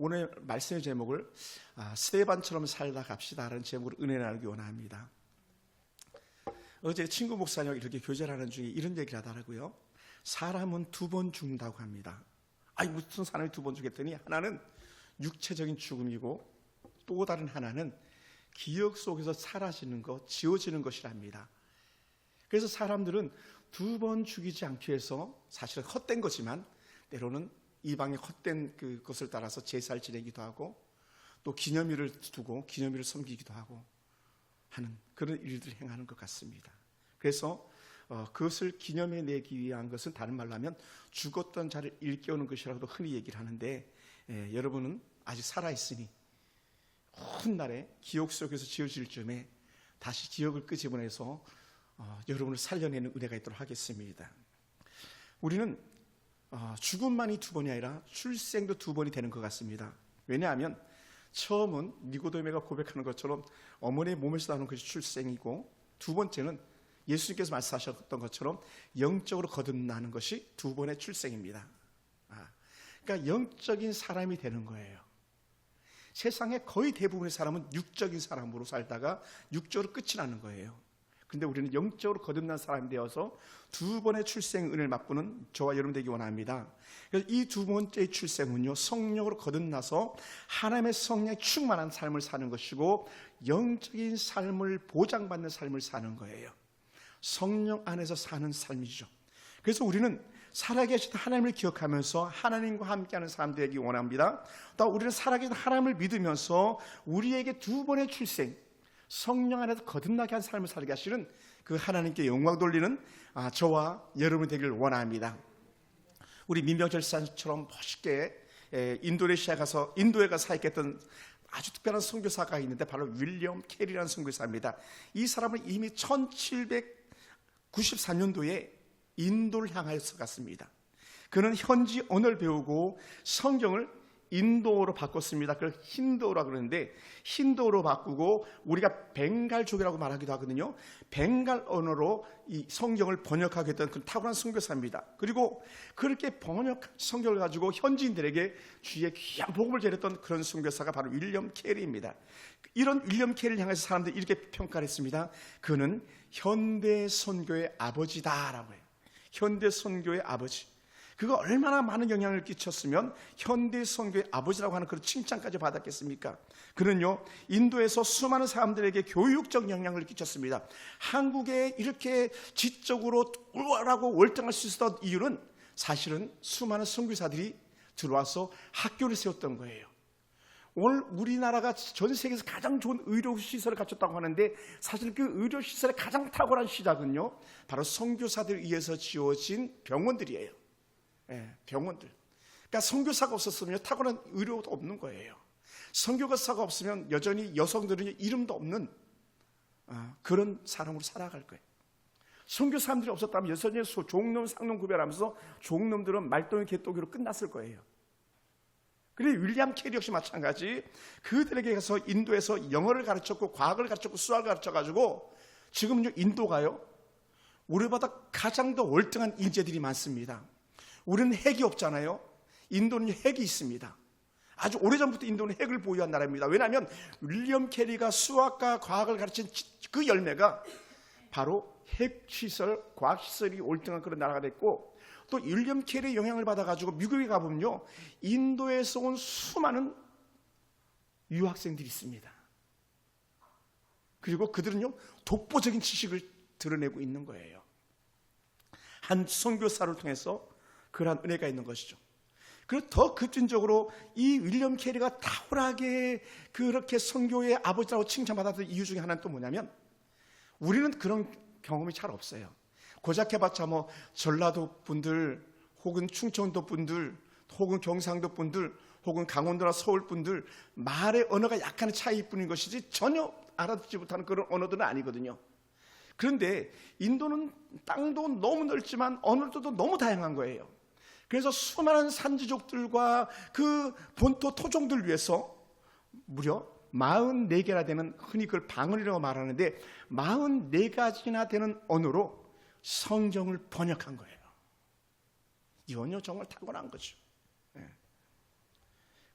오늘 말씀의 제목을 스데반처럼 살다 갑시다라는 제목으로 은혜 나누기 원합니다. 어제 친구 목사님과 이렇게 교제를 하는 중에 이런 얘기를 하더라고요. 사람은 2번 죽는다고 합니다. 아니 무슨 사람이 2번 죽겠더니 하나는 육체적인 죽음이고 또 다른 하나는 기억 속에서 사라지는 것, 지워지는 것이랍니다. 그래서 사람들은 2번 죽이지 않기 위해서 사실은 헛된 거지만 때로는 이방의 헛된 그것을 따라서 제사를 지내기도 하고 또 기념일을 두고 기념일을 섬기기도 하고 하는 그런 일들을 행하는 것 같습니다. 그래서 그것을 기념해내기 위한 것은 다른 말로 하면 죽었던 자를 일깨우는 것이라고도 흔히 얘기를 하는데 여러분은 아직 살아있으니 훗날에 기억 속에서 지워질 즈음에 다시 기억을 끄집어내서 여러분을 살려내는 은혜가 있도록 하겠습니다. 우리는 죽음만이 2번이 아니라 출생도 2번이 되는 것 같습니다. 왜냐하면 처음은 니고데모가 고백하는 것처럼 어머니의 몸에서 나오는 것이 출생이고 두 번째는 예수님께서 말씀하셨던 것처럼 영적으로 거듭나는 것이 2번의 출생입니다. 그러니까 영적인 사람이 되는 거예요. 세상의 거의 대부분의 사람은 육적인 사람으로 살다가 육적으로 끝이 나는 거예요. 그런데 우리는 영적으로 거듭난 사람이 되어서 2번의 출생 은혜를 맛보는 저와 여러분 되기 원합니다. 그래서 이 2번째의 출생은요, 성령으로 거듭나서 하나님의 성령에 충만한 삶을 사는 것이고 영적인 삶을 보장받는 삶을 사는 거예요. 성령 안에서 사는 삶이죠. 그래서 우리는 살아계신 하나님을 기억하면서 하나님과 함께하는 사람 되기 원합니다. 또 우리는 살아계신 하나님을 믿으면서 우리에게 2번의 출생, 성령 안에서 거듭나게 한 삶을 살게 하시는 그 하나님께 영광 돌리는 저와 여러분 되기를 원합니다. 우리 민병철사처럼 멋있게 인도네시아에 가서 사역했던 아주 특별한 선교사가 있는데 바로 윌리엄 캐리라는 선교사입니다. 이 사람은 이미 1794년도에 인도를 향하여서 갔습니다. 그는 현지 언어를 배우고 성경을 인도어로 바꿨습니다. 그걸 힌두어라 그러는데 힌두어로 바꾸고 우리가 벵갈족이라고 말하기도 하거든요. 벵갈 언어로 이 성경을 번역하게 했던 그 탁월한 선교사입니다. 그리고 그렇게 번역한 성경을 가지고 현지인들에게 주의 귀한 복음을 전했던 그런 선교사가 바로 윌리엄 캐리입니다. 이런 윌리엄 캐리를 향해서 사람들이 이렇게 평가를 했습니다. 그는 현대 선교의 아버지다라고 해요. 현대 선교의 아버지. 그가 얼마나 많은 영향을 끼쳤으면 현대 선교의 아버지라고 하는 그런 칭찬까지 받았겠습니까? 그는요, 인도에서 수많은 사람들에게 교육적 영향을 끼쳤습니다. 한국에 이렇게 지적으로 우월하고 월등할 수 있었던 이유는 사실은 수많은 선교사들이 들어와서 학교를 세웠던 거예요. 오늘 우리나라가 전 세계에서 가장 좋은 의료시설을 갖췄다고 하는데 사실 그 의료시설의 가장 탁월한 시작은요, 바로 선교사들에 의해서 지어진 병원들이에요. 병원들. 그러니까 선교사가 없었으면 탁월한 의료도 없는 거예요. 선교사가 없으면 여전히 여성들은 이름도 없는 그런 사람으로 살아갈 거예요. 선교사람들이 없었다면 여전히 종놈, 상놈 구별하면서 종놈들은 말똥이 개똥이로 끝났을 거예요. 그리고 윌리엄 캐리 역시 마찬가지. 그들에게 가서 인도에서 영어를 가르쳤고 과학을 가르쳤고 수학을 가르쳐가지고 지금요 인도가요 우리보다 가장 더 월등한 인재들이 많습니다. 우리는 핵이 없잖아요. 인도는 핵이 있습니다. 아주 오래전부터 인도는 핵을 보유한 나라입니다. 왜냐하면 윌리엄 캐리가 수학과 과학을 가르친 그 열매가 바로 핵시설, 과학시설이 월등한 그런 나라가 됐고 또 윌리엄 캐리의 영향을 받아가지고 미국에 가보면요 인도에서 온 수많은 유학생들이 있습니다. 그리고 그들은요 독보적인 지식을 드러내고 있는 거예요. 한 선교사를 통해서 그러한 은혜가 있는 것이죠. 그리고 더 급진적으로 이 윌리엄 캐리가 탁월하게 그렇게 선교의 아버지라고 칭찬받았던 이유 중에 하나는 또 뭐냐면 우리는 그런 경험이 잘 없어요. 고작 해봤자 뭐 전라도 분들 혹은 충청도 분들 혹은 경상도 분들 혹은 강원도나 서울 분들 말의 언어가 약간의 차이뿐인 것이지 전혀 알아듣지 못하는 그런 언어들은 아니거든요. 그런데 인도는 땅도 너무 넓지만 언어들도 너무 다양한 거예요. 그래서 수많은 산지족들과 그 본토 토종들 위해서 무려 44개나 되는, 흔히 그걸 방언이라고 말하는데 44가지나 되는 언어로 성경을 번역한 거예요. 이건요 정말 탁월한 거죠.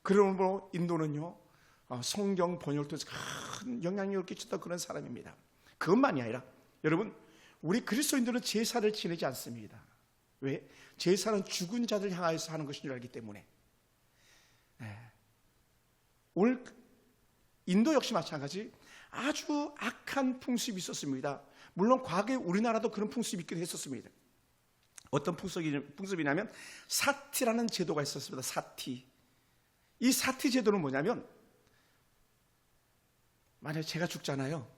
그러므로 인도는요, 성경 번역을 통해서 큰 영향력을 끼쳤던 그런 사람입니다. 그것만이 아니라 여러분, 우리 그리스도인들은 제사를 지내지 않습니다. 왜? 제사는 죽은 자들 향하여서 하는 것인 줄 알기 때문에. 오늘 인도 역시 마찬가지 아주 악한 풍습이 있었습니다. 물론 과거에 우리나라도 그런 풍습이 있기도 했었습니다. 어떤 풍습이냐면 사티라는 제도가 있었습니다. 사티. 이 사티 제도는 뭐냐면, 만약에 제가 죽잖아요.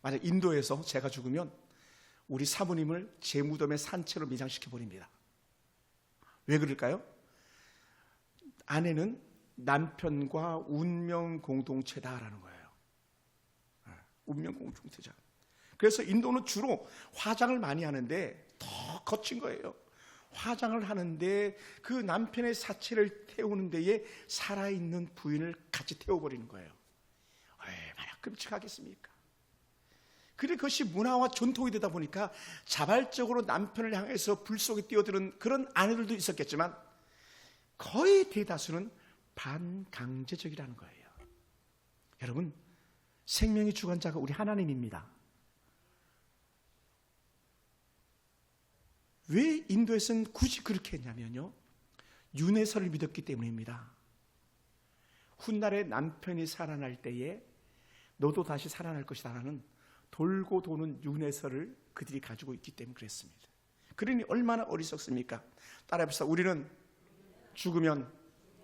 만약 인도에서 제가 죽으면 우리 사모님을 제 무덤에 산채로 매장시켜 버립니다. 왜 그럴까요? 아내는 남편과 운명 공동체다라는 거예요. 운명 공동체자. 그래서 인도는 주로 화장을 많이 하는데 더 거친 거예요. 화장을 하는데 그 남편의 사체를 태우는 데에 살아있는 부인을 같이 태워버리는 거예요. 얼마나 끔찍하겠습니까? 그래, 그것이 문화와 전통이 되다 보니까 자발적으로 남편을 향해서 불 속에 뛰어드는 그런 아내들도 있었겠지만 거의 대다수는 반강제적이라는 거예요. 여러분, 생명의 주관자가 우리 하나님입니다. 왜 인도에서는 굳이 그렇게 했냐면요, 윤회설을 믿었기 때문입니다. 훗날에 남편이 살아날 때에 너도 다시 살아날 것이다 라는 돌고 도는 윤회설을 그들이 가지고 있기 때문에 그랬습니다. 그러니 얼마나 어리석습니까? 따라해봅시다. 우리는 죽으면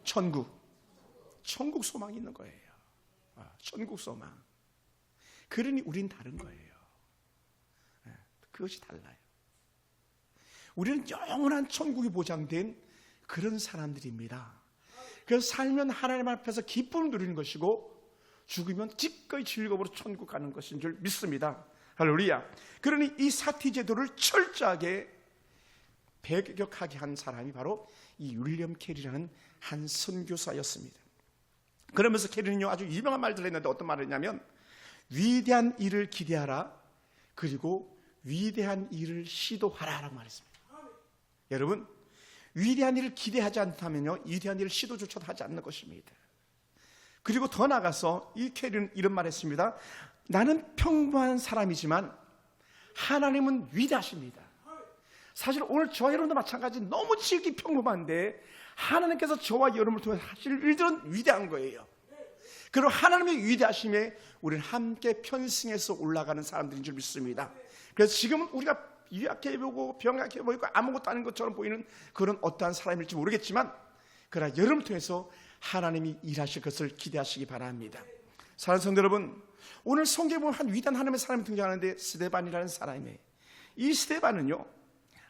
천국 소망이 있는 거예요. 천국 소망. 그러니 우린 다른 거예요. 그것이 달라요. 우리는 영원한 천국이 보장된 그런 사람들입니다. 그래서 살면 하나님 앞에서 기쁨을 누리는 것이고 죽으면 기꺼이 즐거움으로 천국 가는 것인 줄 믿습니다. 할렐루야. 그러니 이 사티 제도를 철저하게 배격하게 한 사람이 바로 이 윌리엄 캐리라는 한 선교사였습니다. 그러면서 캐리는요, 아주 유명한 말들을 했는데 어떤 말을 했냐면, 위대한 일을 기대하라, 그리고 위대한 일을 시도하라라고 말했습니다. 여러분, 위대한 일을 기대하지 않다면요, 위대한 일을 시도조차도 하지 않는 것입니다. 그리고 더 나아가서 이 캐리는 이런 말을 했습니다. 나는 평범한 사람이지만 하나님은 위대하십니다. 사실 오늘 저와 여러분도 마찬가지, 너무 지극히 평범한데 하나님께서 저와 여러분을 통해 하실 일들은 위대한 거예요. 그리고 하나님의 위대하심에 우리는 함께 편승해서 올라가는 사람들인 줄 믿습니다. 그래서 지금은 우리가 유약해 보고 병약해 보이고 아무것도 아닌 것처럼 보이는 그런 어떠한 사람일지 모르겠지만, 그러나 여러분을 통해서 하나님이 일하실 것을 기대하시기 바랍니다. 사랑하는 성도 여러분, 오늘 성경에 보면 한 위대한 하나님의 사람이 등장하는데 스데반이라는 사람이에요. 이 스데반은요,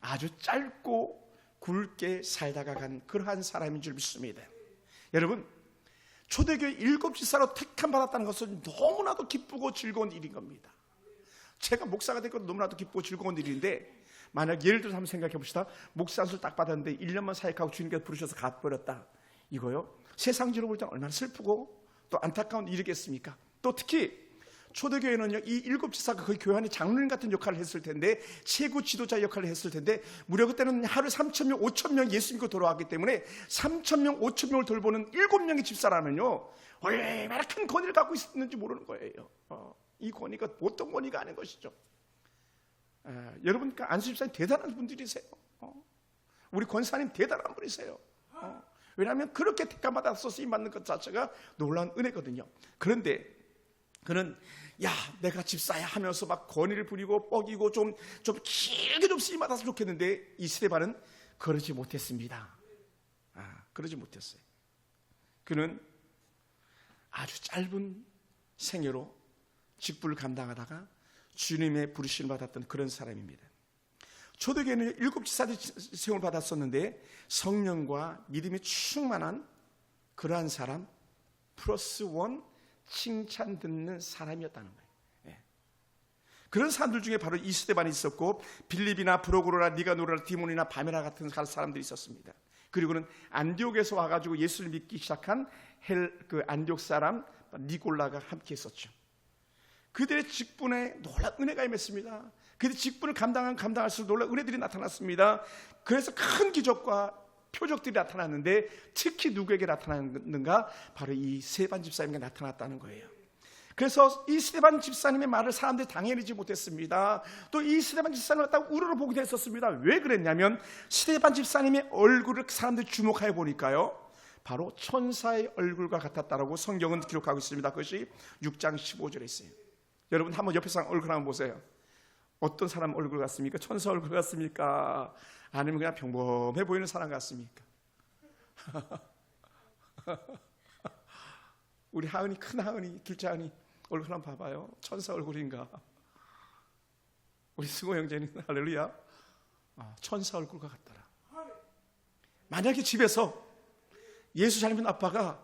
아주 짧고 굵게 살다가 간 그러한 사람인 줄 믿습니다. 여러분, 초대교회 7지사로 택함 받았다는 것은 너무나도 기쁘고 즐거운 일인 겁니다. 제가 목사가 된 것도 너무나도 기쁘고 즐거운 일인데, 만약 예를 들어서 한번 생각해 봅시다. 목사 안수를 딱 받았는데 1년만 사역하고 주님께서 부르셔서 가버렸다, 이거요, 세상적으로 볼 때 얼마나 슬프고 또 안타까운 일이겠습니까? 또 특히 초대교회는요, 이 7지사가 거의 교회 안에 장로님 같은 역할을 했을 텐데, 최고 지도자 역할을 했을 텐데, 무려 그때는 하루에 3,000명, 5,000명 예수 믿고 돌아왔기 때문에 3,000명, 5,000명을 돌보는 7명의 집사라면요, 얼마나 큰 권위를 갖고 있었는지 모르는 거예요. 이 권위가 보통 권위가 아닌 것이죠. 여러분, 안수 집사님 대단한 분들이세요. 우리 권사님 대단한 분이세요. 왜냐하면 그렇게 택함받아서 쓰임받는 것 자체가 놀라운 은혜거든요. 그런데 그는 야, 내가 집사야 하면서 막 권위를 부리고 뻐기고 좀 길게 좀 쓰임받았으면 좋겠는데, 이 스데반은 그러지 못했습니다. 그러지 못했어요. 그는 아주 짧은 생애로 직분을 감당하다가 주님의 부르심을 받았던 그런 사람입니다. 초대교회는 7지사들이 세움을 받았었는데 성령과 믿음이 충만한 그러한 사람 플러스 원 칭찬 듣는 사람이었다는 거예요. 그런 사람들 중에 바로 이 스데반이 있었고, 빌립이나 브로고로나 니가노르나 디몬이나 바메라 같은 사람들이 있었습니다. 그리고는 안디옥에서 와가지고 예수를 믿기 시작한 그 안디옥 사람 니골라가 함께 있었죠. 그들의 직분에 놀라운 은혜가 임했습니다. 그들의 직분을 감당할수록 놀라운 은혜들이 나타났습니다. 그래서 큰 기적과 표적들이 나타났는데 특히 누구에게 나타났는가? 바로 이 스데반 집사님에게 나타났다는 거예요. 그래서 이 스데반 집사님의 말을 사람들이 당연히지 못했습니다. 또 이 스데반 집사님을 갖다가 우러러보기도 했었습니다. 왜 그랬냐면 스데반 집사님의 얼굴을 사람들이 주목해 보니까요, 바로 천사의 얼굴과 같았다라고 성경은 기록하고 있습니다. 그것이 6장 15절에 있어요. 여러분 한번 옆에 사람 얼굴 한번 보세요. 어떤 사람 얼굴 같습니까? 천사 얼굴 같습니까? 아니면 그냥 평범해 보이는 사람 같습니까? 우리 하은이, 큰 하은이, 둘째 하은이 얼굴 한번 봐봐요. 천사 얼굴인가? 우리 승호 형제는 할렐루야, 천사 얼굴과 같더라. 만약에 집에서 예수 닮은 아빠가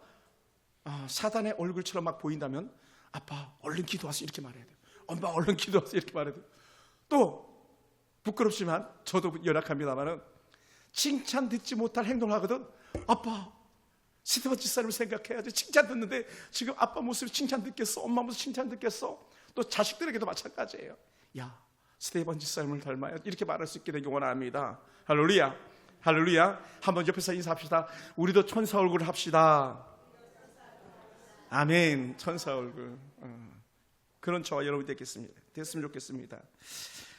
사단의 얼굴처럼 막 보인다면 아빠 얼른 기도하세요 이렇게 말해야 돼요. 엄마 얼른 기도하세요 이렇게 말해야 돼요. 또 부끄럽지만 저도 연약합니다만은 칭찬 듣지 못할 행동을 하거든. 아빠 스데반 집사님을 생각해야지. 칭찬 듣는데 지금 아빠 모습이 칭찬 듣겠어? 엄마 모습 칭찬 듣겠어? 또 자식들에게도 마찬가지예요. 야, 스데반 집사님을 닮아야 이렇게 말할 수 있게 되기 원합니다. 할렐루야, 할렐루야. 한번 옆에서 인사합시다. 우리도 천사 얼굴을 합시다. 아멘. 천사 얼굴. 그런 저와 여러분이 됐으면 좋겠습니다.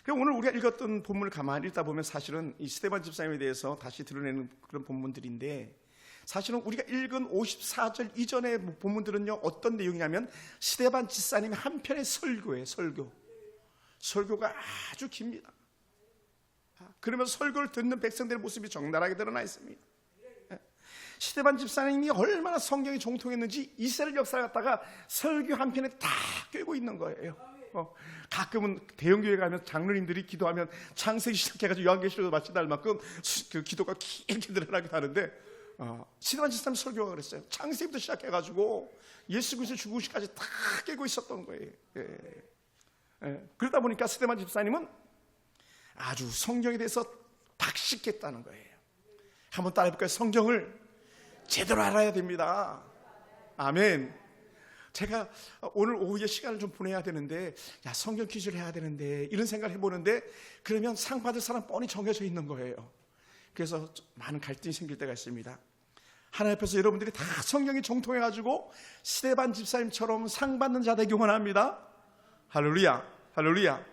그럼 오늘 우리가 읽었던 본문을 가만히 읽다 보면 사실은 이 스데반 집사님에 대해서 다시 드러내는 그런 본문들인데, 사실은 우리가 읽은 54절 이전의 본문들은요, 어떤 내용이냐면 스데반 집사님의 한 편의 설교예요. 설교가 아주 깁니다. 그러면서 설교를 듣는 백성들의 모습이 적나라하게 드러나 있습니다. 스데반 집사님이 얼마나 성경에 정통했는지 이스라엘 역사를 갖다가 설교 한 편에 다 꿰고 있는 거예요. 가끔은 대형교회 가면 장로님들이 기도하면 창세기 시작해가지고 요한계시록도 마치 날 만큼 그 기도가 길게 늘어나기도 하는데, 스데반 집사님 설교가 그랬어요. 창세기부터 시작해가지고 예수 그리스도 죽으시기까지 다 깨고 있었던 거예요. 그러다 보니까 스데반 집사님은 아주 성경에 대해서 박식했다는 거예요. 한번 따라해볼까요? 성경을 제대로 알아야 됩니다. 아멘. 제가 오늘 오후에 시간을 좀 보내야 되는데, 야, 성경 퀴즈를 해야 되는데 이런 생각을 해보는데, 그러면 상 받을 사람 뻔히 정해져 있는 거예요. 그래서 많은 갈등이 생길 때가 있습니다. 하나님 앞에서 여러분들이 다 성경이 정통해가지고 스데반 집사님처럼 상 받는 자 되기 원합니다. 할렐루야, 할렐루야.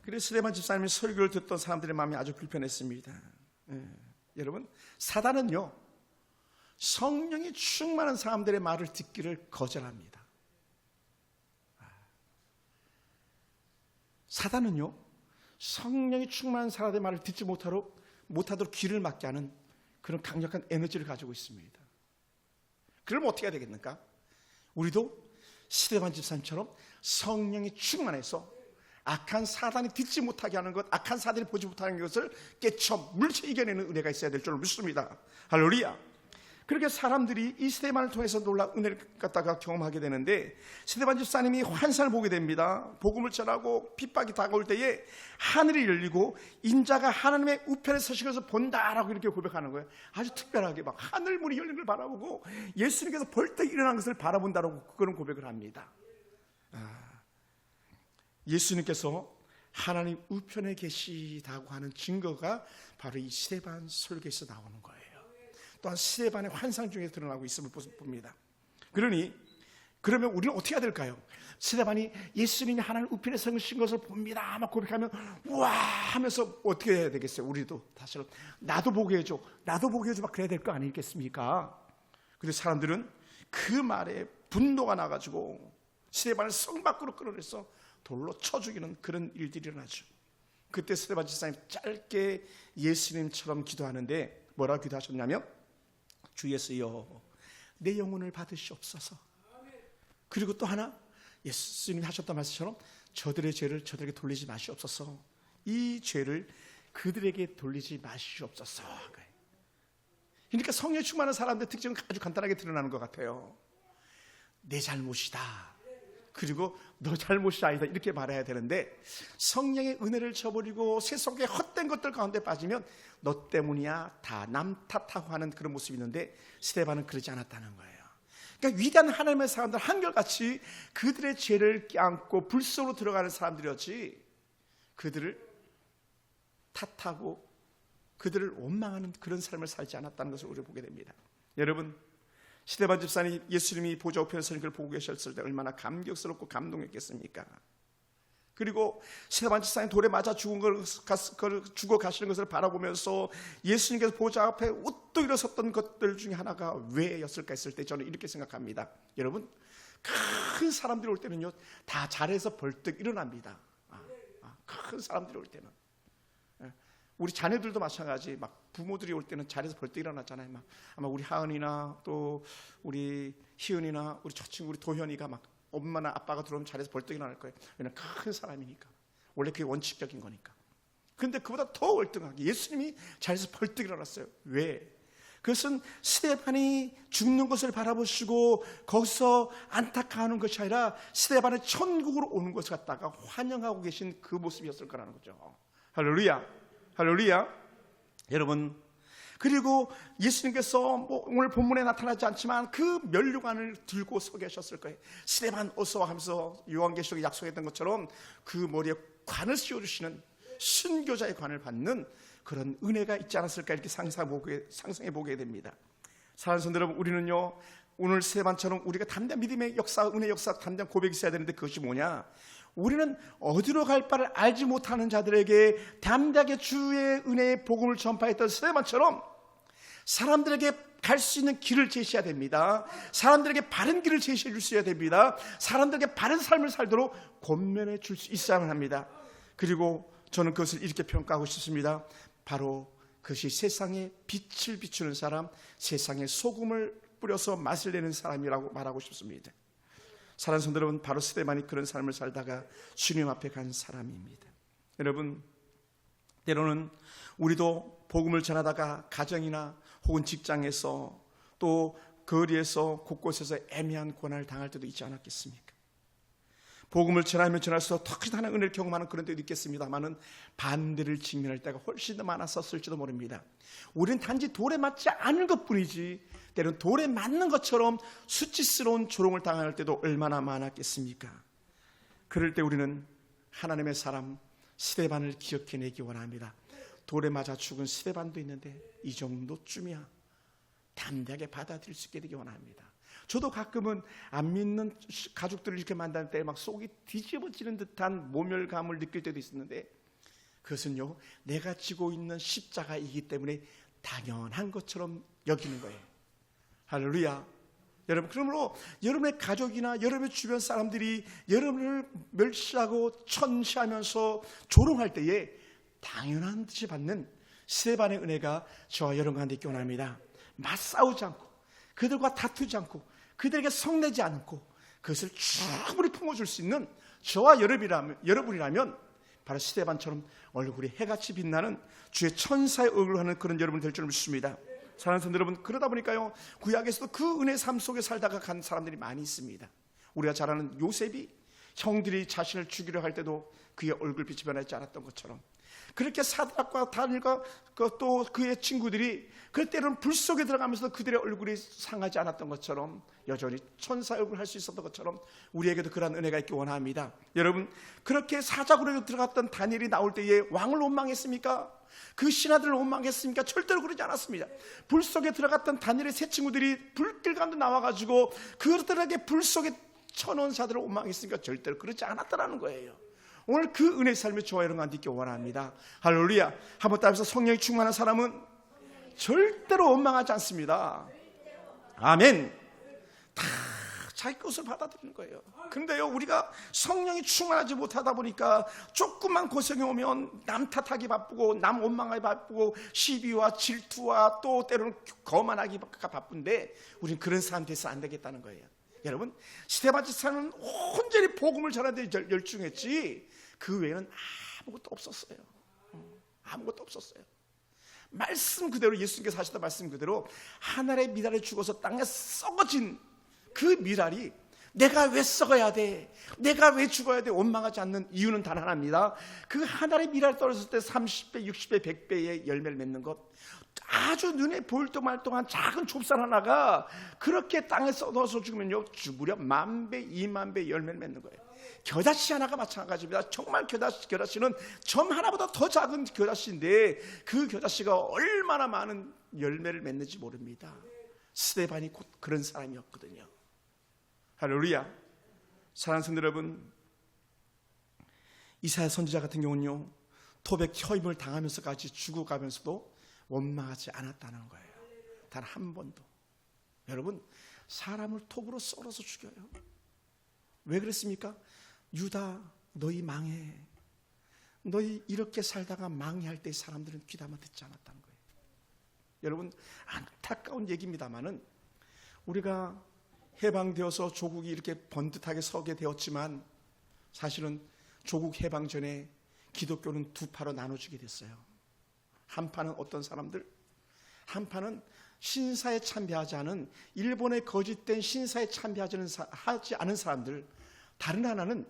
그래서 스데반 집사님의 설교를 듣던 사람들의 마음이 아주 불편했습니다. 여러분, 사단은요, 성령이 충만한 사람들의 말을 듣기를 거절합니다. 사단은요, 성령이 충만한 사람들의 말을 듣지 못하도록 귀를 막게 하는 그런 강력한 에너지를 가지고 있습니다. 그럼 어떻게 해야 되겠습니까? 우리도 스데반 집사님처럼 성령이 충만해서 악한 사단이 듣지 못하게 하는 것, 악한 사단이 보지 못하는 것을 깨쳐 물체 이겨내는 은혜가 있어야 될 줄 믿습니다. 할렐루야. 그렇게 사람들이 이 스데반을 통해서 놀라운 은혜를 갖다가 경험하게 되는데, 스데반 집사님이 환상을 보게 됩니다. 복음을 전하고 핍박이 다가올 때에 하늘이 열리고 인자가 하나님의 우편에 서신 것을 본다라고 이렇게 고백하는 거예요. 아주 특별하게 막 하늘 문이 열리는 걸 바라보고 예수님께서 벌떡 일어난 것을 바라본다라고 그런 고백을 합니다. 예수님께서 하나님 우편에 계시다고 하는 증거가 바로 이 스데반 설교에서 나오는 거예요. 또한 스데반의 환상 중에 드러나고 있음을 봅니다. 그러면 우리는 어떻게 해야 될까요? 스데반이 예수님이 하나님 우편에 서신 것을 봅니다 막 고백하면 우와 하면서 어떻게 해야 되겠어요? 우리도 사실은 나도 보게 해줘 막 그래야 될 거 아니겠습니까? 근데 사람들은 그 말에 분노가 나가지고 스데반을 성 밖으로 끌어내서 돌로 쳐 죽이는 그런 일들이 일어나죠. 그때 스데반 집사님 짧게 예수님처럼 기도하는데 뭐라고 기도하셨냐면, 주 예수여 내 영혼을 받으시옵소서. 그리고 또 하나, 예수님이 하셨던 말씀처럼 저들의 죄를 저들에게 돌리지 마시옵소서. 이 죄를 그들에게 돌리지 마시옵소서. 그러니까 성령이 충만한 사람들의 특징은 아주 간단하게 드러나는 것 같아요. 내 잘못이다, 그리고 너 잘못이 아니다, 이렇게 말해야 되는데, 성령의 은혜를 저버리고 세속의 헛된 것들 가운데 빠지면 너 때문이야, 다 남 탓하고 하는 그런 모습이 있는데, 스데반은 그러지 않았다는 거예요. 그러니까 위대한 하나님의 사람들 한결같이 그들의 죄를 껴안고 불 속으로 들어가는 사람들이었지, 그들을 탓하고 그들을 원망하는 그런 삶을 살지 않았다는 것을 우리가 보게 됩니다. 여러분, 스데반 집사님 예수님이 보좌 우편에 서는 걸 보고 계셨을 때 얼마나 감격스럽고 감동했겠습니까? 그리고 스데반 집사님 돌에 맞아 죽어 가시는 것을 바라보면서 예수님께서 보좌 앞에 우뚝 일어섰던 것들 중에 하나가 왜였을까 했을 때 저는 이렇게 생각합니다. 여러분, 큰 사람들이 올 때는요 다 자리에서 벌떡 일어납니다. 큰 사람들이 올 때는, 우리 자녀들도 마찬가지. 막 부모들이 올 때는 자리에서 벌떡 일어났잖아요. 막 아마 우리 하은이나 또 우리 희은이나 우리 저 친구 우리 도현이가 막 엄마나 아빠가 들어오면 자리에서 벌떡 일어날 거예요. 왜냐하면 큰 사람이니까. 원래 그게 원칙적인 거니까. 그런데 그보다 더 월등하게 예수님이 자리에서 벌떡 일어났어요. 왜? 그것은 스데반이 죽는 것을 바라보시고 거기서 안타까워하는 것이 아니라 스데반의 천국으로 오는 것을 갖다가 환영하고 계신 그 모습이었을 거라는 거죠. 할렐루야, 할렐루야. 여러분, 그리고 예수님께서 오늘 본문에 나타나지 않지만 그 면류관을 들고 서 계셨을 거예요. 스데반 어서와 하면서 요한계시록에 약속했던 것처럼 그 머리에 관을 씌워주시는 순교자의 관을 받는 그런 은혜가 있지 않았을까 이렇게 상상해 보게 됩니다. 사랑하는 성도 여러분, 우리는요 오늘 스데반처럼 우리가 담대한 믿음의 역사, 은혜의 역사, 담대한 고백이 있어야 되는데 그것이 뭐냐? 우리는 어디로 갈 바를 알지 못하는 자들에게 담대하게 주의 은혜의 복음을 전파했던 스데반처럼 사람들에게 갈 수 있는 길을 제시해야 됩니다. 사람들에게 바른 길을 제시해 줄 수 있어야 됩니다. 사람들에게 바른 삶을 살도록 권면해 줄 수 있어야만 합니다. 그리고 저는 그것을 이렇게 평가하고 싶습니다. 바로 그것이 세상에 빛을 비추는 사람, 세상에 소금을 뿌려서 맛을 내는 사람이라고 말하고 싶습니다. 사랑하는 성도 여러분, 바로 스데반이 그런 삶을 살다가 주님 앞에 간 사람입니다. 여러분, 때로는 우리도 복음을 전하다가 가정이나 혹은 직장에서 또 거리에서 곳곳에서 애매한 고난을 당할 때도 있지 않았겠습니까? 복음을 전하면 전할수록 특히 하나의 은혜를 경험하는 그런 때도 있겠습니다만은 반대를 직면할 때가 훨씬 더 많았었을지도 모릅니다. 우리는 단지 돌에 맞지 않은 것뿐이지 때로는 돌에 맞는 것처럼 수치스러운 조롱을 당할 때도 얼마나 많았겠습니까? 그럴 때 우리는 하나님의 사람 스데반을 기억해내기 원합니다. 돌에 맞아 죽은 스데반도 있는데 이 정도쯤이야 담대하게 받아들일 수 있게 되기 원합니다. 저도 가끔은 안 믿는 가족들을 이렇게 만날 때 막 속이 뒤집어지는 듯한 모멸감을 느낄 때도 있었는데 그것은요 내가 지고 있는 십자가이기 때문에 당연한 것처럼 여기는 거예요. 할렐루야. 여러분, 그러므로 여러분의 가족이나 여러분의 주변 사람들이 여러분을 멸시하고 천시하면서 조롱할 때에 당연한 듯이 받는 스데반의 은혜가 저와 여러분 가운데 있기 원합니다. 맞싸우지 않고 그들과 다투지 않고 그들에게 성내지 않고 그것을 충분히 품어줄 수 있는 저와 여러분이라면 바로 스데반처럼 얼굴이 해같이 빛나는 주의 천사의 얼굴을 하는 그런 여러분 될 줄 믿습니다. 사랑하는 성도 여러분, 그러다 보니까요 구약에서도 그 은혜의 삶 속에 살다가 간 사람들이 많이 있습니다. 우리가 잘 아는 요셉이 형들이 자신을 죽이려 할 때도 그의 얼굴빛이 변하지 않았던 것처럼 그렇게 사드락과 다니엘과 또 그의 친구들이 그 때로는 불 속에 들어가면서 그들의 얼굴이 상하지 않았던 것처럼 여전히 천사의 얼굴을 할 수 있었던 것처럼 우리에게도 그러한 은혜가 있기 원합니다. 여러분, 그렇게 사자굴에 들어갔던 다니엘이 나올 때에 왕을 원망했습니까? 그 신하들을 원망했습니까? 절대로 그러지 않았습니다. 불 속에 들어갔던 다니엘의 세 친구들이 불길 가운데 나와가지고 그들에게 불 속에 쳐놓은 자들을 원망했습니까? 절대로 그러지 않았다라는 거예요. 오늘 그 은혜의 삶이 저와 여러분 가운데 있기 원합니다. 할렐루야. 한번 따라서 성령이 충만한 사람은 절대로 원망하지 않습니다. 아멘. 다 자기 것을 받아들이는 거예요. 그런데요 우리가 성령이 충만하지 못하다 보니까 조금만 고생이 오면 남 탓하기 바쁘고 남 원망하기 바쁘고 시비와 질투와 또 때로는 거만하기가 바쁜데 우리는 그런 사람 돼서 안 되겠다는 거예요. 여러분, 스데반 집사는 온전히 복음을 전하는 데 열중했지 그 외에는 아무것도 없었어요. 아무것도 없었어요. 말씀 그대로, 예수님께서 하셨던 말씀 그대로 하늘의 미랄에 죽어서 땅에 썩어진 그 미랄이 내가 왜 썩어야 돼? 내가 왜 죽어야 돼? 원망하지 않는 이유는 단 하나입니다. 그 하나의 미랄 떨어졌을 때 30배, 60배, 100배의 열매를 맺는 것. 아주 눈에 보일 듯 말 동안 작은 좁쌀 하나가 그렇게 땅에 썩어서 죽으면요, 무려 10,000배, 20,000배 열매를 맺는 거예요. 겨자씨 하나가 마찬가지입니다. 정말 겨자씨는 점 하나보다 더 작은 겨자씨인데 그 겨자씨가 얼마나 많은 열매를 맺는지 모릅니다. 스데반이 곧 그런 사람이었거든요. 할렐루야. 사랑하는 성도 여러분, 이사야 선지자 같은 경우는요, 토백 혀임을 당하면서까지 죽어가면서도 원망하지 않았다는 거예요. 단 한 번도. 여러분, 사람을 톱으로 썰어서 죽여요. 왜 그랬습니까? 유다, 너희 망해. 너희 이렇게 살다가 망해할 때 사람들은 귀담아 듣지 않았다는 거예요. 여러분, 안타까운 얘기입니다만은 우리가 해방되어서 조국이 이렇게 번듯하게 서게 되었지만 사실은 조국 해방 전에 기독교는 두 파로 나눠지게 됐어요. 한 파는 어떤 사람들? 한 파는 신사에 참배하지 않은, 일본의 거짓된 신사에 참배하지 않은 사람들. 다른 하나는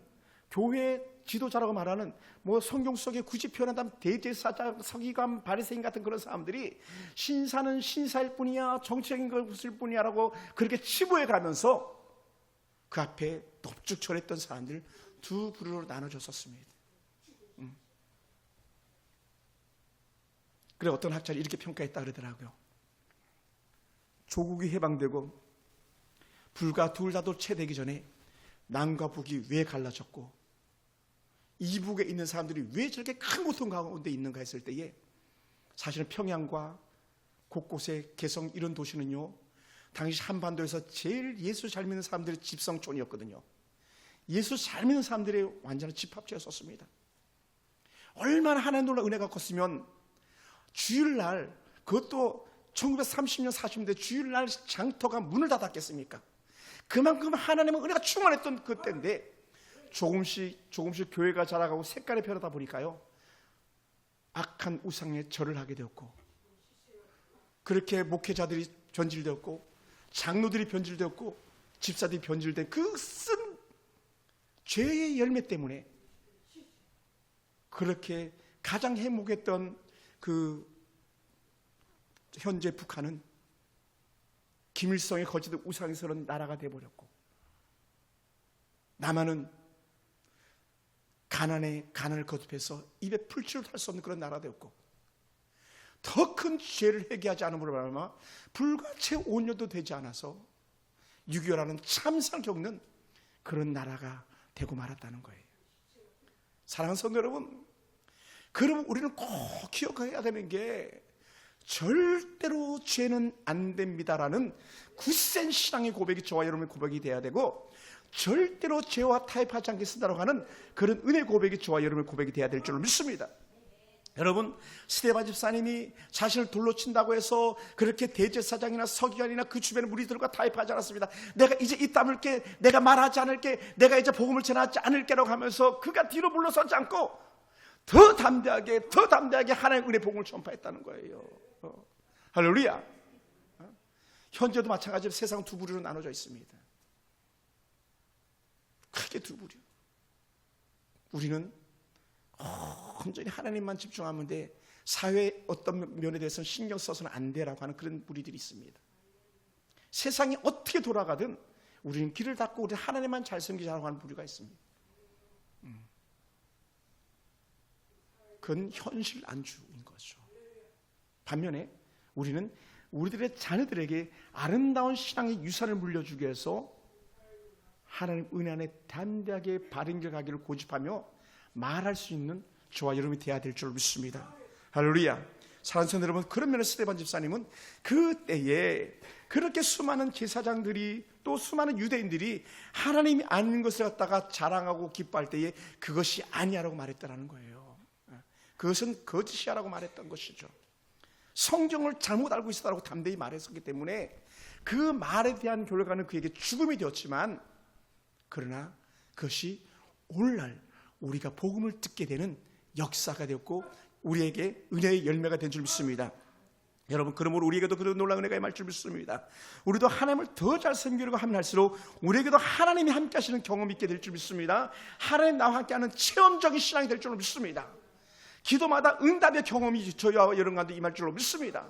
교회 지도자라고 말하는 뭐 성경 속에 굳이 표현한다면 대제사장, 서기관, 바리새인 같은 그런 사람들이 신사는 신사일 뿐이야, 정치적인 것일 뿐이야라고 그렇게 치부해 가면서 그 앞에 넙죽절했던 사람들 두 부류로 나눠졌었습니다. 그래 어떤 학자는 이렇게 평가했다 그러더라고요. 조국이 해방되고 불과 둘 다도 채되기 전에 남과 북이 왜 갈라졌고 이북에 있는 사람들이 왜 저렇게 큰 고통 가운데 있는가 했을 때에 사실은 평양과 곳곳의 개성 이런 도시는요, 당시 한반도에서 제일 예수 잘 믿는 사람들의 집성촌이었거든요. 예수 잘 믿는 사람들의 완전한 집합지였었습니다. 얼마나 하나님 놀라 은혜가 컸으면 주일날, 그것도 1930년 40년대 주일날 장터가 문을 닫았겠습니까? 그만큼 하나님은 은혜가 충만했던 그때인데 조금씩 교회가 자라가고 색깔이 변하다 보니까요, 악한 우상에 절을 하게 되었고, 그렇게 목회자들이 변질되었고, 장로들이 변질되었고, 집사들이 변질된 그 쓴 죄의 열매 때문에 그렇게 가장 행복했던 그 현재 북한은 김일성의 거짓된 우상에서는 나라가 되어버렸고, 남한은 가난을 거듭해서 입에 풀칠을 할 수 없는 그런 나라가 되었고, 더 큰 죄를 회개하지 않음으로 말미암아 불과 채 5년도 되지 않아서 6.25라는 참사를 겪는 그런 나라가 되고 말았다는 거예요. 사랑하는 성도 여러분, 그러면 우리는 꼭 기억해야 되는 게 절대로 죄는 안 됩니다라는 굳센 신앙의 고백이 저와 여러분의 고백이 돼야 되고, 절대로 죄와 타협하지 않겠습니다라고 하는 그런 은혜 고백이 저와 여러분의 고백이 돼야 될 줄 믿습니다. 여러분, 스데반 집사님이 자신을 돌로 친다고 해서 그렇게 대제사장이나 서기관이나 그 주변의 무리들과 타협하지 않았습니다. 내가 이제 입 다물게, 내가 말하지 않을게, 내가 이제 복음을 전하지 않을게라고 하면서 그가 뒤로 물러서지 않고 더 담대하게 하나님의 은혜 복음을 전파했다는 거예요. 할렐루야. 현재도 마찬가지로 세상 두 부류로 나눠져 있습니다. 크게 두 부류. 우리는 온전히 하나님만 집중하면 돼, 사회의 어떤 면에 대해서는 신경 써서는 안 돼라고 하는 그런 무리들이 있습니다. 세상이 어떻게 돌아가든 우리는 길을 닫고 우리 하나님만 잘 섬기자라고 하는 부류가 있습니다. 그건 현실 안주인 거죠. 반면에 우리는 우리들의 자녀들에게 아름다운 신앙의 유산을 물려주기 위해서 하나님 은혜 안에 담대하게 바른 길 가기를 고집하며 말할 수 있는 저와 여러분이 되어야 될 줄 믿습니다. 할렐루야. 사랑하는 성도 여러분, 그런 면에서 스데반 집사님은 그때에 그렇게 수많은 제사장들이 또 수많은 유대인들이 하나님이 아닌 것을 갖다가 자랑하고 기뻐할 때에 그것이 아니야라고 말했다라는 거예요. 그것은 거짓이야라고 말했던 것이죠. 성경을 잘못 알고 있었다고 담대히 말했었기 때문에 그 말에 대한 결과는 그에게 죽음이 되었지만, 그러나 그것이 오늘날 우리가 복음을 듣게 되는 역사가 되었고 우리에게 은혜의 열매가 된 줄 믿습니다. 여러분, 그러므로 우리에게도 그런 놀라운 은혜가 임할 줄 믿습니다. 우리도 하나님을 더 잘 섬기려고 하면 할수록 우리에게도 하나님이 함께 하시는 경험이 있게 될 줄 믿습니다. 하나님 나와 함께하는 체험적인 신앙이 될 줄 믿습니다. 기도마다 응답의 경험이 저희와 여러분 가운데 임할 줄로 믿습니다.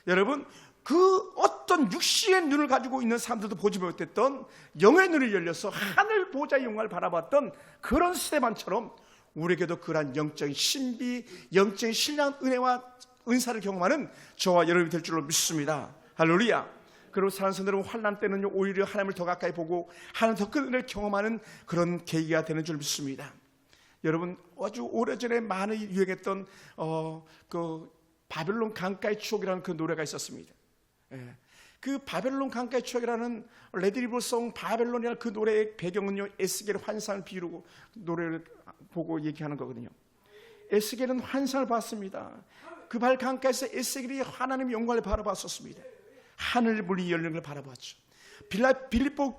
여러분, 그 어떤 육신의 눈을 가지고 있는 사람들도 보지 못했던 영의 눈을 열려서 하늘 보좌의 영광을 바라봤던 그런 스데반처럼 우리에게도 그러한 영적인 신비, 영적인 신령한 은혜와 은사를 경험하는 저와 여러분이 될 줄로 믿습니다. 할렐루야. 그리고 사랑하는 성도 여러분, 환난 때는 오히려 하나님을 더 가까이 보고 하나님 더 큰 은혜를 경험하는 그런 계기가 되는 줄 믿습니다. 여러분, 아주 오래전에 많이 유행했던 그 바벨론 강가의 추억이라는 그 노래가 있었습니다. 예. 그 바벨론 강가의 추억이라는 레드리버송 바벨론이라는 그 노래의 배경은요, 에스겔의 환상을 비유로 노래를 보고 얘기하는 거거든요. 에스겔은 환상을 봤습니다. 그 발 강가에서 에스겔이 하나님의 영광을 바라봤었습니다. 하늘 문이 열리는 걸 바라봤죠.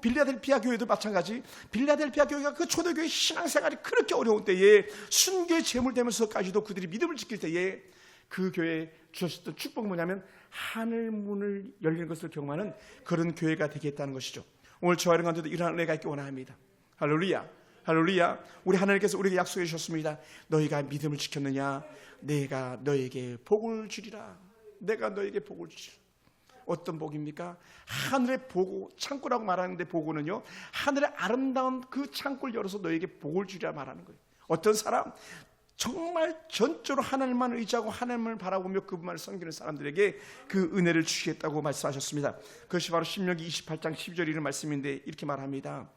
빌라델피아 교회도 마찬가지. 빌라델피아 교회가 그 초대교회 신앙생활이 그렇게 어려운 때에 순교의 제물되면서까지도 그들이 믿음을 지킬 때에 그 교회에 주셨던 축복은 뭐냐면 하늘 문을 열리는 것을 경험하는 그런 교회가 되겠다는 것이죠. 오늘 저와 여러분 가운데도 이러한 은혜가 있기 원합니다. 할렐루야. 할렐루야. 우리 하나님께서 우리에게 약속해 주셨습니다. 너희가 믿음을 지켰느냐, 내가 너에게 복을 주리라. 내가 너에게 복을 주리라. 어떤 복입니까? 하늘의 보고, 창고라고 말하는데 보고는요, 하늘의 아름다운 그 창고를 열어서 너에게 복을 주리라 말하는 거예요. 어떤 사람, 정말 전적으로 하나님만 의지하고 하나님을 바라보며 그분만을 섬기는 사람들에게 그 은혜를 주시겠다고 말씀하셨습니다. 그것이 바로 신명기 28장 12절 이런 말씀인데 이렇게 말합니다.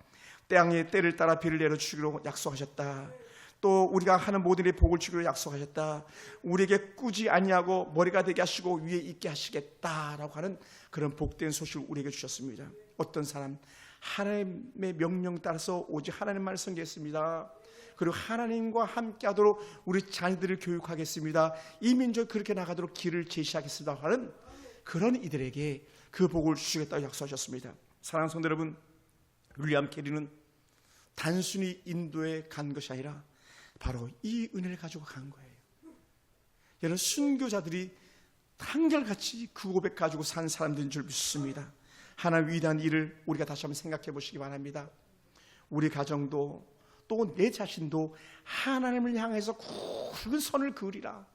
땅의 때를 따라 비를 내려주기로 약속하셨다. 또 우리가 하는 모든 일에 복을 주기로 약속하셨다. 우리에게 꾸지 아니하고 머리가 되게 하시고 위에 있게 하시겠다라고 하는 그런 복된 소식을 우리에게 주셨습니다. 어떤 사람, 하나님의 명령 따라서 오직 하나님만을 섬기겠습니다. 그리고 하나님과 함께하도록 우리 자녀들을 교육하겠습니다. 이 민족이 그렇게 나가도록 길을 제시하겠습니다 하는 그런 이들에게 그 복을 주시겠다고 약속하셨습니다. 사랑하는 성도 여러분, 윌리엄 캐리는 단순히 인도에 간 것이 아니라 바로 이 은혜를 가지고 간 거예요. 여러분, 순교자들이 한결같이 그 고백 가지고 산 사람들인 줄 믿습니다. 하나님 위대한 일을 우리가 다시 한번 생각해 보시기 바랍니다. 우리 가정도 또 내 자신도 하나님을 향해서 굵은 선을 그으리라.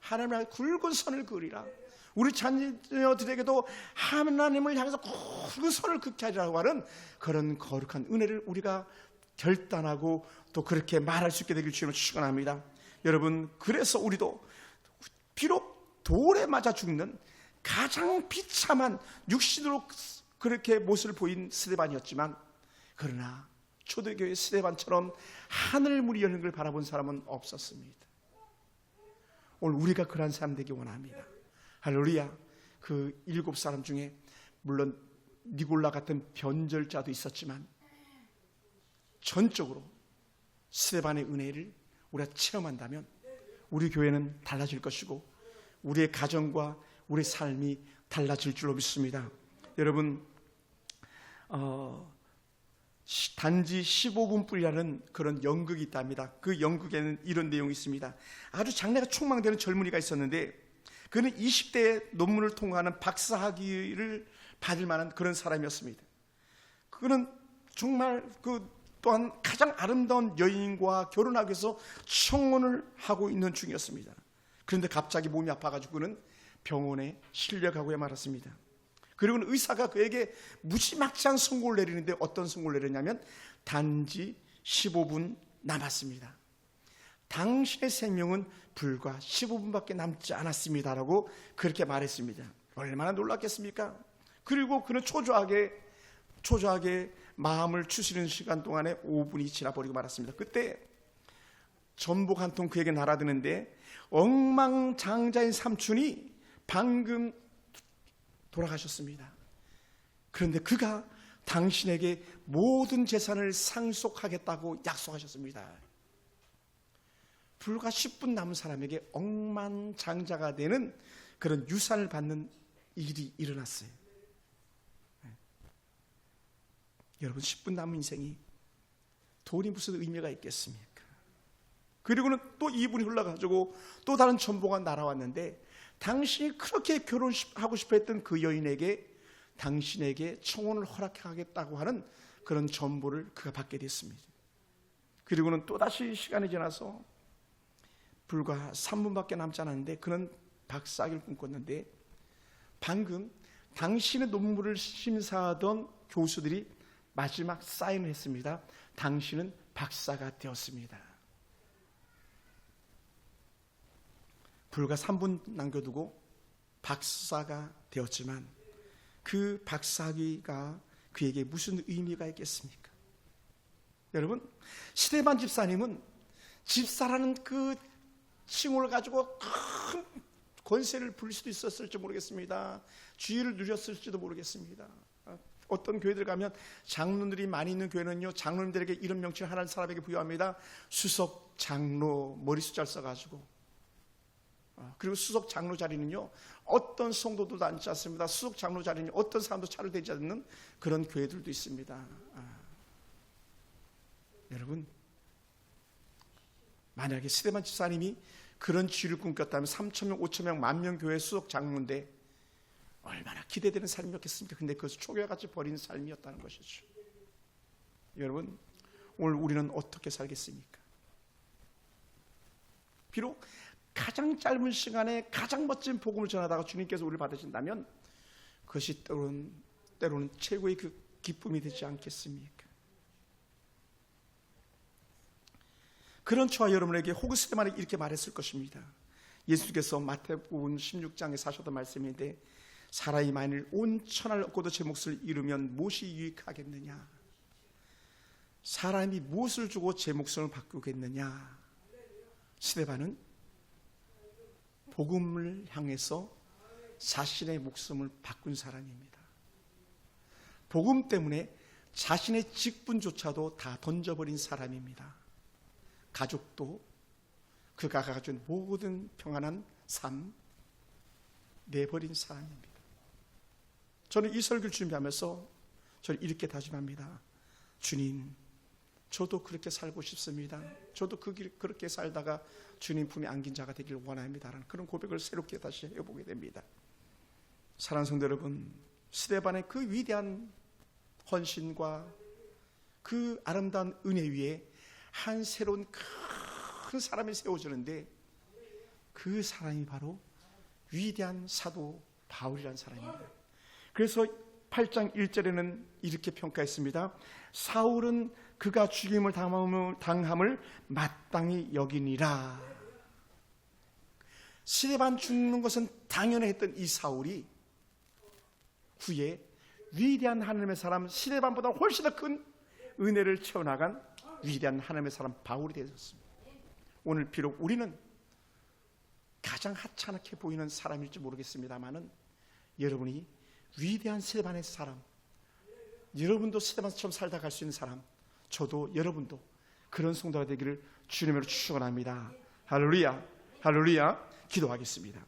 하나님을 향해 굵은 선을 그으리라. 우리 자녀들에게도 하나님을 향해서 굵은 선을 긋게 하리라고 하는 그런 거룩한 은혜를 우리가 결단하고 또 그렇게 말할 수 있게 되길 주님을 축원합니다. 여러분, 그래서 우리도 비록 돌에 맞아 죽는 가장 비참한 육신으로 그렇게 모습을 보인 스데반이었지만, 그러나 초대교회 스데반처럼 하늘 문이 열리는 걸 바라본 사람은 없었습니다. 오늘 우리가 그러한 사람 되기 원합니다. 할렐루야. 그 7사람 중에 물론 니골라 같은 변절자도 있었지만 전적으로 스데반의 은혜를 우리가 체험한다면 우리 교회는 달라질 것이고 우리의 가정과 우리의 삶이 달라질 줄로 믿습니다. 여러분, 단지 15분뿐이라는 그런 연극이 있답니다. 그 연극에는 이런 내용이 있습니다. 아주 장래가 촉망되는 젊은이가 있었는데 그는 20대에 논문을 통과하는 박사학위를 받을 만한 그런 사람이었습니다. 그는 정말 또한 가장 아름다운 여인과 결혼하기 위해서 청혼을 하고 있는 중이었습니다. 그런데 갑자기 몸이 아파가지고 그는 병원에 실려가고야 말았습니다. 그리고는 의사가 그에게 무지막지한 선고를 내리는데 어떤 선고를 내렸냐면 단지 15분 남았습니다. 당신의 생명은 불과 15분밖에 남지 않았습니다라고 그렇게 말했습니다. 얼마나 놀랐겠습니까? 그리고 그는 초조하게 마음을 추스리는 시간 동안에 5분이 지나버리고 말았습니다. 그때 전복 한 통 그에게 날아드는데 억만장자인 삼촌이 방금 돌아가셨습니다. 그런데 그가 당신에게 모든 재산을 상속하겠다고 약속하셨습니다. 불과 10분 남은 사람에게 억만장자가 되는 그런 유산을 받는 일이 일어났어요. 여러분, 10분 남은 인생이 돈이 무슨 의미가 있겠습니까? 그리고는 또 2분이 흘러가지고 또 다른 전보가 날아왔는데 당신이 그렇게 결혼하고 싶어 했던 그 여인에게 당신에게 청혼을 허락하겠다고 하는 그런 전보를 그가 받게 됐습니다. 그리고는 또다시 시간이 지나서 불과 3분밖에 남지 않았는데 그는 박사학위를 꿈꿨는데 방금 당신의 논문을 심사하던 교수들이 마지막 사인을 했습니다. 당신은 박사가 되었습니다. 불과 3분 남겨두고 박사가 되었지만 그 박사학위가 그에게 무슨 의미가 있겠습니까? 여러분, 스데반 집사님은 집사라는 그 칭호를 가지고 큰 권세를 부릴 수도 있었을지 모르겠습니다. 지위를 누렸을지도 모르겠습니다. 어떤 교회들 가면 장로들이 많이 있는 교회는요, 장로님들에게 이런 명칭을 하나님 사람에게 부여합니다. 수석 장로, 머리 숫자를 써가지고. 그리고 수석 장로 자리는요, 어떤 성도들도 앉지 않습니다. 수석 장로 자리는 어떤 사람도 차를 대지 않는 그런 교회들도 있습니다. 여러분, 만약에 스데반 집사님이 그런 지위를 꿈꿨다면 3,000명, 5,000명, 10,000명 교회 수석 장로인데 얼마나 기대되는 삶이었겠습니까? 근데 그것을 초기와같이 버린 삶이었다는 것이죠. 여러분, 오늘 우리는 어떻게 살겠습니까? 비록 가장 짧은 시간에 가장 멋진 복음을 전하다가 주님께서 우리를 받으신다면 그것이 때로는 최고의 그 기쁨이 되지 않겠습니까? 그런 저와 여러분에게 혹은 스데반에게 이렇게 말했을 것입니다. 예수께서 마태복음 16장에 하셨던 말씀인데 사람이 만일 온 천하를 얻고도 제 몫을 잃으면 무엇이 유익하겠느냐? 사람이 무엇을 주고 제 목숨을 바꾸겠느냐? 스데반은 복음을 향해서 자신의 목숨을 바꾼 사람입니다. 복음 때문에 자신의 직분조차도 다 던져버린 사람입니다. 가족도 그가 가진 모든 평안한 삶 내버린 사람입니다. 저는 이 설교를 준비하면서 저는 이렇게 다짐합니다. 주님, 저도 그렇게 살고 싶습니다. 저도 그렇게 살다가 주님 품에 안긴 자가 되길 원합니다라는 그런 고백을 새롭게 다시 해보게 됩니다. 사랑하는 성도 여러분, 스데반의 그 위대한 헌신과 그 아름다운 은혜 위에 한 새로운 큰 사람이 세워지는데 그 사람이 바로 위대한 사도 바울이라는 사람입니다. 그래서 8장 1절에는 이렇게 평가했습니다. 사울은 그가 죽임을 당함을 마땅히 여기니라. 스데반 죽는 것은 당연히 했던 이 사울이 후에 위대한 하나님의 사람 스데반보다 훨씬 더 큰 은혜를 채워나간 위대한 하나님의 사람 바울이 되었습니다. 오늘 비록 우리는 가장 하찮게 보이는 사람일지 모르겠습니다만은 여러분이 위대한 스데반의 사람, 여러분도 스데반처럼 살다 갈 수 있는 사람, 저도 여러분도 그런 성도가 되기를 주님으로 축원합니다. 할렐루야, 할렐루야. 기도하겠습니다.